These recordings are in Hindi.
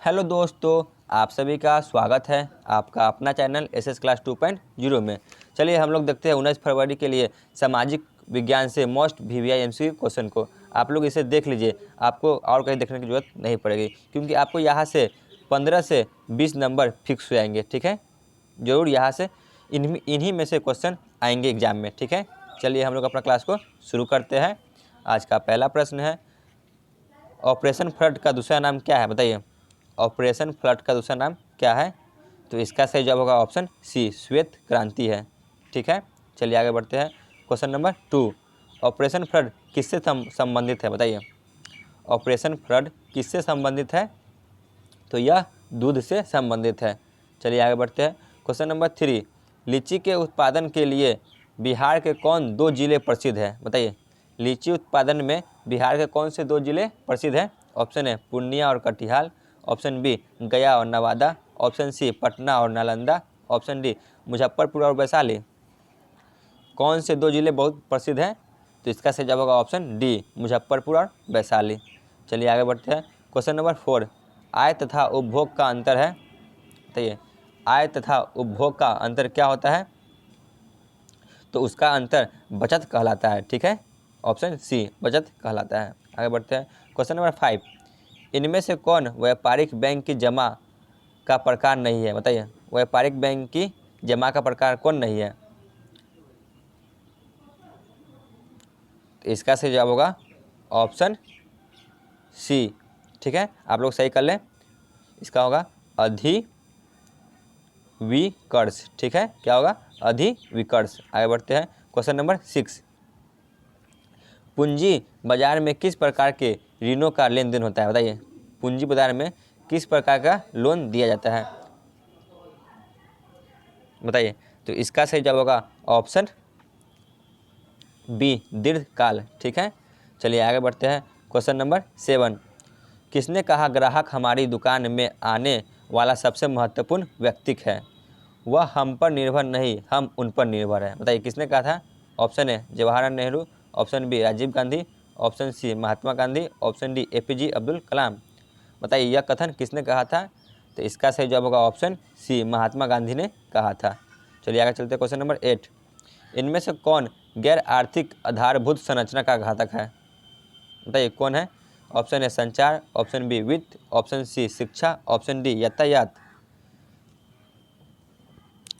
हेलो दोस्तों, आप सभी का स्वागत है आपका अपना चैनल एसएस क्लास 2.0 में। चलिए हम लोग देखते हैं 19 फरवरी के लिए सामाजिक विज्ञान से मोस्ट वीवीआई एमसीक्यू क्वेश्चन को। आप लोग इसे देख लीजिए, आपको और कहीं देखने की ज़रूरत नहीं पड़ेगी, क्योंकि आपको यहाँ से 15 से 20 नंबर फिक्स हो जाएंगे। ठीक है, ज़रूर यहाँ से इन्हीं में से क्वेश्चन आएंगे एग्जाम में। ठीक है, चलिए हम लोग अपना क्लास को शुरू करते हैं। आज का पहला प्रश्न है, ऑपरेशन फ्लड का दूसरा नाम क्या है? बताइए, ऑपरेशन फ्लड का दूसरा नाम क्या है? तो इसका सही जवाब होगा ऑप्शन सी, श्वेत क्रांति है। ठीक है, चलिए आगे बढ़ते हैं। क्वेश्चन नंबर 2, ऑपरेशन फ्लड किससे संबंधित है? बताइए, ऑपरेशन फ्लड किससे संबंधित है? तो यह दूध से संबंधित है। चलिए आगे बढ़ते हैं। क्वेश्चन नंबर 3, लीची के उत्पादन के लिए बिहार के कौन 2 जिले प्रसिद्ध है? बताइए, लीची उत्पादन में बिहार के कौन से 2 जिले प्रसिद्ध है? ऑप्शन है पूर्णिया और कटिहार, ऑप्शन बी गया और नवादा, ऑप्शन सी पटना और नालंदा, ऑप्शन डी मुजफ्फरपुर और वैशाली। कौन से 2 जिले बहुत प्रसिद्ध हैं? तो इसका सही जवाब होगा ऑप्शन डी, मुजफ्फरपुर और वैशाली। चलिए आगे बढ़ते हैं। क्वेश्चन नंबर 4, आय तथा उपभोग का अंतर है? बताइए, आय तथा उपभोग का अंतर क्या होता है? तो उसका अंतर बचत कहलाता है। ठीक है, ऑप्शन सी बचत कहलाता है। आगे बढ़ते हैं। क्वेश्चन नंबर 5, इनमें से कौन व्यापारिक बैंक की जमा का प्रकार नहीं है? बताइए, व्यापारिक बैंक की जमा का प्रकार कौन नहीं है? तो इसका सही जवाब होगा ऑप्शन सी। ठीक है, आप लोग सही कर लें, इसका होगा अधिविकर्ष। ठीक है, क्या होगा? अधिविकर्ष। आगे बढ़ते हैं। क्वेश्चन नंबर 6, पूंजी बाजार में किस प्रकार के ऋणों का लेन देन होता है? बताइए, पूंजी बाजार में किस प्रकार का लोन दिया जाता है? बताइए, तो इसका सही जवाब होगा ऑप्शन बी, दीर्घकाल। ठीक है, चलिए आगे बढ़ते हैं। क्वेश्चन नंबर 7, किसने कहा ग्राहक हमारी दुकान में आने वाला सबसे महत्वपूर्ण व्यक्ति है? वह हम पर निर्भर नहीं, हम उन पर निर्भर है। बताइए, किसने कहा था? Option A Jawaharlal Nehru, option B Rajiv Gandhi, option C Mahatma Gandhi, option D APJ Abdul Kalam. बताइए, यह कथन किसने कहा था? तो इसका सही जवाब होगा ऑप्शन सी, महात्मा गांधी ने कहा था। चलिए आगे चलते हैं। क्वेश्चन नंबर 8, इनमें से कौन गैर आर्थिक आधारभूत संरचना का घातक है? बताइए, कौन है? ऑप्शन ए संचार, ऑप्शन बी वित्त, ऑप्शन सी शिक्षा, ऑप्शन डी यातायात।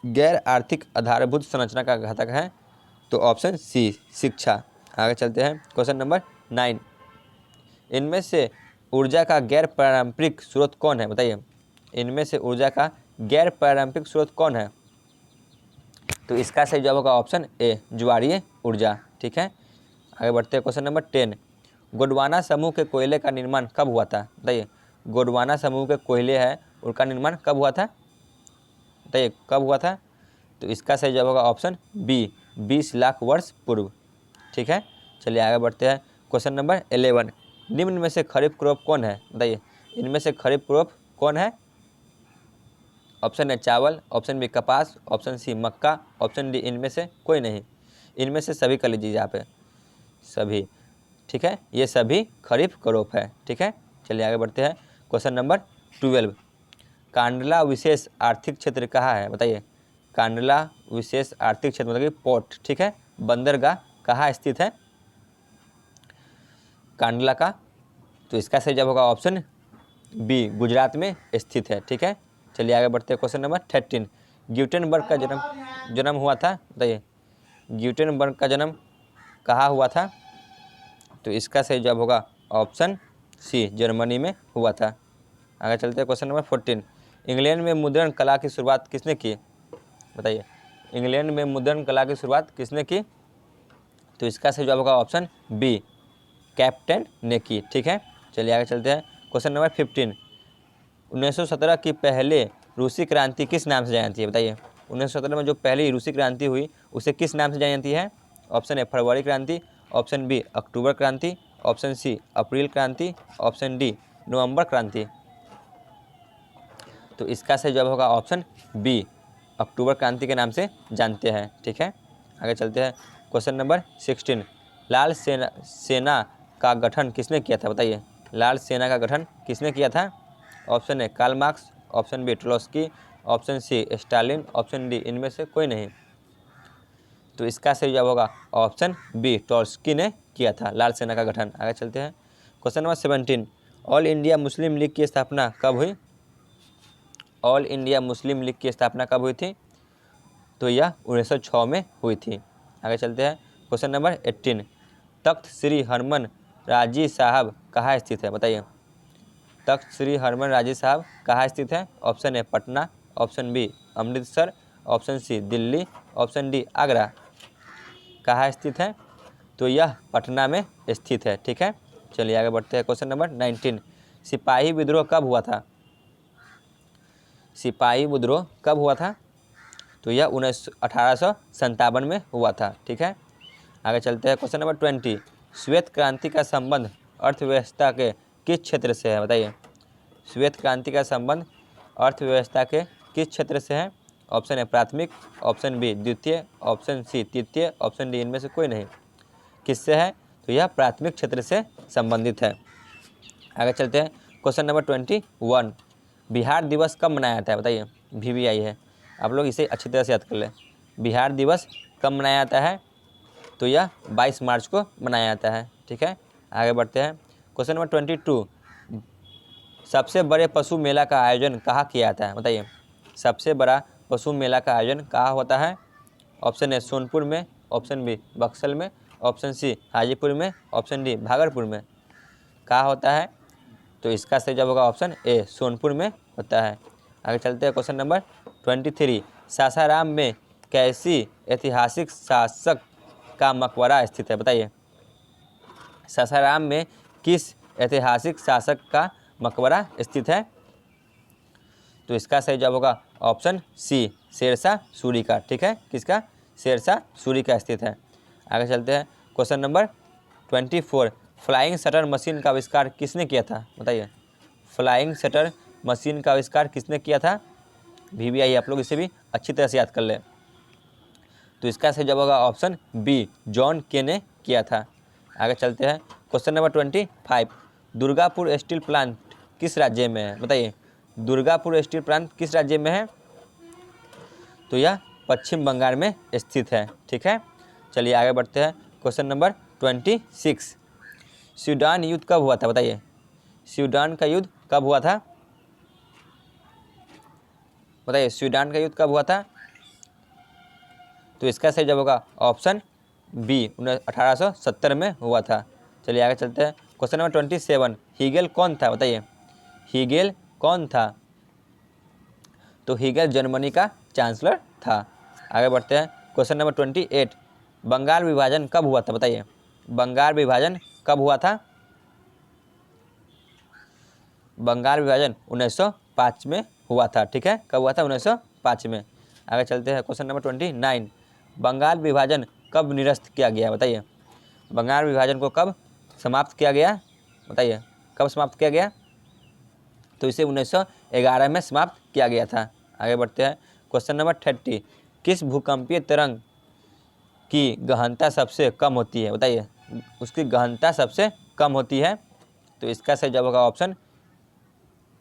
गैर आर्थिक आधारभूत संरचना का घटक है तो ऑप्शन सी, शिक्षा। आगे चलते हैं। क्वेश्चन नंबर 9, इनमें से ऊर्जा का गैर पारंपरिक स्रोत कौन है? बताइए, इनमें से ऊर्जा का गैर पारंपरिक स्रोत कौन है? तो इसका सही जवाब होगा ऑप्शन ए, ज्वारीय ऊर्जा। ठीक है, आगे बढ़ते हैं। क्वेश्चन नंबर 10, गोंडवाना समूह के कोयले का निर्माण कब हुआ था? बताइए, गोंडवाना समूह के कोयले है उनका निर्माण कब हुआ था? बताइए, कब हुआ था? तो इसका सही जवाब होगा ऑप्शन बी, 20 लाख वर्ष पूर्व। ठीक है, चलिए आगे बढ़ते हैं। क्वेश्चन नंबर 11, निम्न में से खरीफ क्रॉप कौन है? बताइए, इनमें से खरीफ क्रॉप कौन है? ऑप्शन ए चावल, ऑप्शन बी कपास, ऑप्शन सी मक्का, ऑप्शन डी इनमें से कोई नहीं। इनमें से सभी कर लीजिए यहाँ पे, सभी। ठीक है, ये सभी खरीफ क्रॉप है। ठीक है, चलिए आगे बढ़ते हैं। क्वेश्चन नंबर 12, कांडला विशेष आर्थिक क्षेत्र कहाँ है? बताइए, कांडला विशेष आर्थिक क्षेत्र मतलब कि पोर्ट। ठीक है, बंदरगाह कहाँ स्थित है कांडला का? तो इसका सही जवाब होगा ऑप्शन बी, गुजरात में स्थित है। ठीक है, चलिए आगे बढ़ते हैं। क्वेश्चन नंबर 13, ग्यूटेनबर्ग का जन्म हुआ था? बताइए, ग्यूटेनबर्ग का जन्म कहाँ हुआ था? तो इसका सही जवाब होगा ऑप्शन सी, जर्मनी में हुआ था। आगे चलते हैं। क्वेश्चन नंबर 14, इंग्लैंड में मुद्रण कला की शुरुआत किसने की? बताइए, इंग्लैंड में मुद्रण कला की शुरुआत किसने की? तो इसका सही जवाब होगा ऑप्शन बी, कैप्टन ने की। ठीक है, चलिए आगे चलते हैं। क्वेश्चन नंबर 15, 1917 की पहले रूसी क्रांति किस नाम से जानी जाती है? बताइए, 1917 में जो पहली रूसी क्रांति हुई उसे किस नाम से जानी जाती है? ऑप्शन ए फरवरी क्रांति, ऑप्शन बी अक्टूबर क्रांति, ऑप्शन सी अप्रैल क्रांति, ऑप्शन डी नवंबर क्रांति। तो इसका सही जवाब होगा ऑप्शन बी, अक्टूबर क्रांति के नाम से जानते हैं। ठीक है, आगे चलते हैं। क्वेश्चन नंबर 16, लाल सेना का गठन किसने किया था? बताइए, लाल सेना का गठन किसने किया था? Option A Karl Marx, option B Trotsky, option C Stalin, option D इनमें से कोई नहीं। तो इसका सही जवाब होगा ऑप्शन बी, ट्रोत्स्की ने किया था लाल सेना का गठन। आगे चलते हैं question number 17, all India Muslim league की स्थापना कब हुई? ऑल इंडिया मुस्लिम लीग की स्थापना कब हुई थी? तो यह 1906 में हुई थी। आगे चलते हैं क्वेश्चन नंबर 18, तख्त श्री हरमन राजी साहब कहाँ स्थित है? बताइए, तख्त श्री हरमन राजी साहब कहाँ स्थित है? Option A Patna, option B Amritsar, option C Delhi, option D Agra. कहाँ स्थित है? तो यह पटना में स्थित है। ठीक है, चलिए आगे बढ़ते हैं क्वेश्चन नंबर 19, सिपाही विद्रोह कब हुआ था? सिपाही विद्रोह कब हुआ था? तो यह 1857 में हुआ था। ठीक है, आगे चलते हैं क्वेश्चन नंबर 20, श्वेत क्रांति का संबंध अर्थव्यवस्था के किस क्षेत्र से है? बताइए, श्वेत क्रांति का संबंध अर्थव्यवस्था के किस क्षेत्र से है? ऑप्शन ए प्राथमिक, ऑप्शन बी द्वितीय, ऑप्शन सी तृतीय, ऑप्शन डी इनमें से कोई नहीं। किससे है? तो यह प्राथमिक क्षेत्र से संबंधित है। आगे चलते हैं क्वेश्चन नंबर 21, बिहार दिवस कब मनाया जाता है? बताइए, VBI है, आप लोग इसे अच्छी तरह से याद कर लें। बिहार दिवस कब मनाया जाता है? तो यह 22 मार्च को मनाया जाता है। ठीक है, आगे बढ़ते हैं क्वेश्चन नंबर 22, सबसे बड़े पशु मेला का आयोजन कहाँ किया जाता है? बताइए, सबसे बड़ा पशु मेला का आयोजन कहाँ होता है? ऑप्शन ए सोनपुर में, ऑप्शन बी बक्सर में, ऑप्शन सी हाजीपुर में, ऑप्शन डी भागलपुर में। कहाँ होता है? तो इसका सही जवाब होगा ऑप्शन ए, सोनपुर में होता है। आगे चलते हैं क्वेश्चन नंबर 23, सासाराम में कैसी ऐतिहासिक शासक का मकबरा स्थित है? बताइए, सासाराम में किस ऐतिहासिक शासक का मकबरा स्थित है? तो इसका सही जवाब होगा ऑप्शन सी, शेरशाह सूरी का। ठीक है, किसका? शेरशाह सूरी का स्थित है। आगे चलते हैं question number 24, flying shutter machine का आविष्कार किसने किया था? बताइए, फ्लाइंग शटर मशीन का आविष्कार किसने किया था? VBI आप लोग इसे भी अच्छी तरह से याद कर लें। तो इसका सही जवाब होगा ऑप्शन बी, जॉन के ने किया था। आगे चलते हैं question number 25, Durgapur steel plant किस राज्य में है? बताइए, दुर्गापुर स्टील प्लांट किस राज्य में है? तो यह पश्चिम बंगाल में स्थित है। ठीक है, चलिए आगे बढ़ते हैं क्वेश्चन नंबर 26, सूडान युद्ध कब हुआ था? बताइए, सूडान का युद्ध कब हुआ था? बताइए, सूडान का युद्ध कब हुआ था? तो इसका सही जवाब होगा ऑप्शन बी, 1870 में हुआ था। चलिए आगे चलते हैं क्वेश्चन नंबर 27, हीगेल कौन था? बताइए, हीगेल कौन था? तो हीगेल जर्मनी का चांसलर था। आगे बढ़ते हैं क्वेश्चन नंबर 28, बंगाल विभाजन कब हुआ था? बताइए, बंगाल विभाजन कब हुआ था? बंगाल विभाजन 1905 में हुआ था। ठीक है, कब हुआ था? 1905 में। आगे चलते हैं क्वेश्चन नंबर 29, बंगाल विभाजन कब निरस्त किया गया? बताइए, बंगाल विभाजन को कब समाप्त किया गया? बताइए, कब समाप्त किया गया? तो इसे 1911 में समाप्त किया गया था। आगे बढ़ते हैं क्वेश्चन नंबर 30, किस भूकंपीय तरंग की गहनता सबसे कम होती है? बताइए, उसकी गहनता सबसे कम होती है? तो इसका सही जवाब होगा ऑप्शन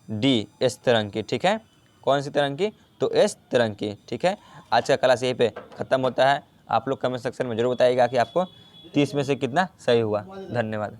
डी, एस तरंग की। ठीक है, कौन सी तरंग की? तो एस तरंग की। ठीक है, आज का क्लास यहीं पे ख़त्म होता है। आप लोग कमेंट सेक्शन में जरूर बताइएगा कि आपको 30 में से कितना सही हुआ। धन्यवाद।